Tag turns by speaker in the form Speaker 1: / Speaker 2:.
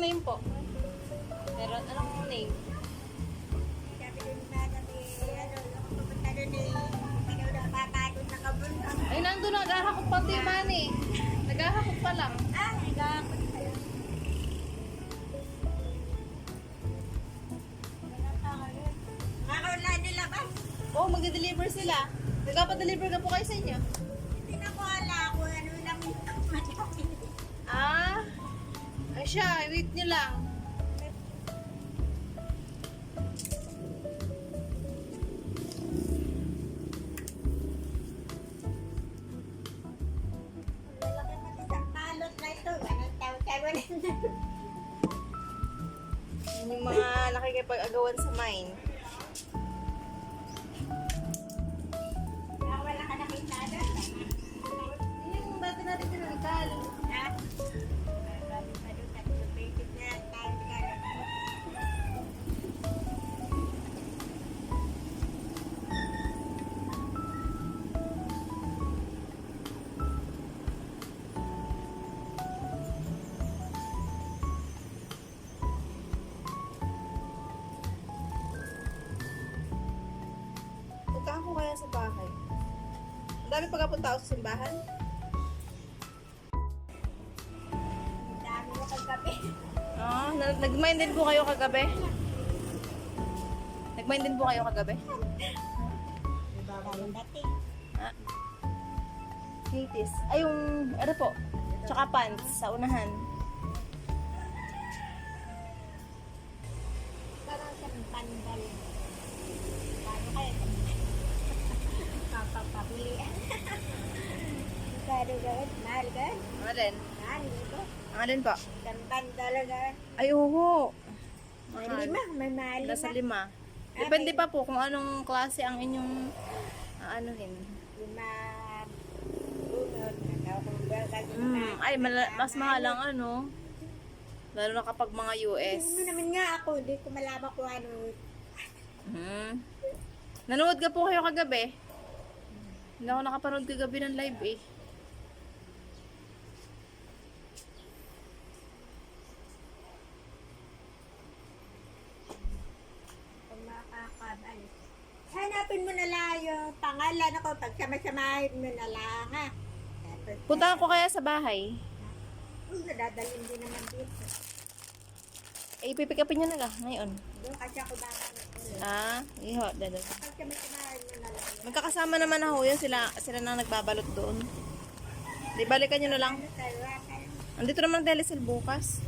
Speaker 1: Anong name po? Meron, anong name?
Speaker 2: Sabi doon na kami, ako pupunta doon ano na papagod na kabundang.
Speaker 1: Ay, nandun na. Naghahakot pa di man eh. Naghahakot pa lang.
Speaker 2: Nagkakot pa lang. Nakakaula nila ba?
Speaker 1: Oo, magde-deliver sila. Nagpapadeliver ka po kayo sa inyo?
Speaker 2: Hindi na ko ala kung ano lang yung matapin.
Speaker 1: Ah? Ay siya, wait nyo lang.
Speaker 2: Lalaki na isang palot na ito. Anong tawag-tawag na?
Speaker 1: Yung mga nakikipag-agawan sa mine.
Speaker 2: Wala ka nakita doon.
Speaker 1: Yung dati natin pinagkal.
Speaker 2: Ha? Sabi pa doon, nag-basic na tayo ka.
Speaker 1: Punta ako kaya sa bahay. Ang dami pagkapunta ako sa simbahan.
Speaker 2: Ang dami mo kagabi.
Speaker 1: Ah, nag-mine din po kayo kagabi? Nag-mine din po kayo kagabi?
Speaker 2: Ang dating.
Speaker 1: Ah. Hitis. Ay, yung, ano po? Tsaka pants sa unahan.
Speaker 2: Parang sa pandal. Paano kaya? Papapapilian. Kado gawin. Mahal ka?
Speaker 1: Ano din?
Speaker 2: Mahal ito.
Speaker 1: Ano din po?
Speaker 2: Isang pandal ka.
Speaker 1: Ay, oo.
Speaker 2: May lima. May mahal
Speaker 1: Nasa
Speaker 2: lima.
Speaker 1: 5. Depende pa po kung anong klase ang inyong anuhin.
Speaker 2: Lima. Unod. Nakakabal ka
Speaker 1: Ay, mas mahal ang ano. Lalo na kapag mga US.
Speaker 2: Ano naman nga ako. Hindi ko malaman kung ano.
Speaker 1: Nanood ka po kayo kagabi? Hindi ako nakapanood kagabi ng live eh.
Speaker 2: Kung makakabal. Hanapin mo na lang yung pangalan ako. Pagsamasamahin mo na lang ha. Tapos,
Speaker 1: Punta ko kaya sa bahay.
Speaker 2: nadadalhin din naman dito.
Speaker 1: Eh, ipipick upin nyo na lang ngayon.
Speaker 2: Doon kasi ako baka
Speaker 1: Iho, dadal.
Speaker 2: pagsamasamahin mo na lang.
Speaker 1: Magkakasama naman ako yun. Sila nang nagbabalot doon. Di balikan nyo na lang.
Speaker 2: Ano tayo?
Speaker 1: Andito naman ang telesil bukas.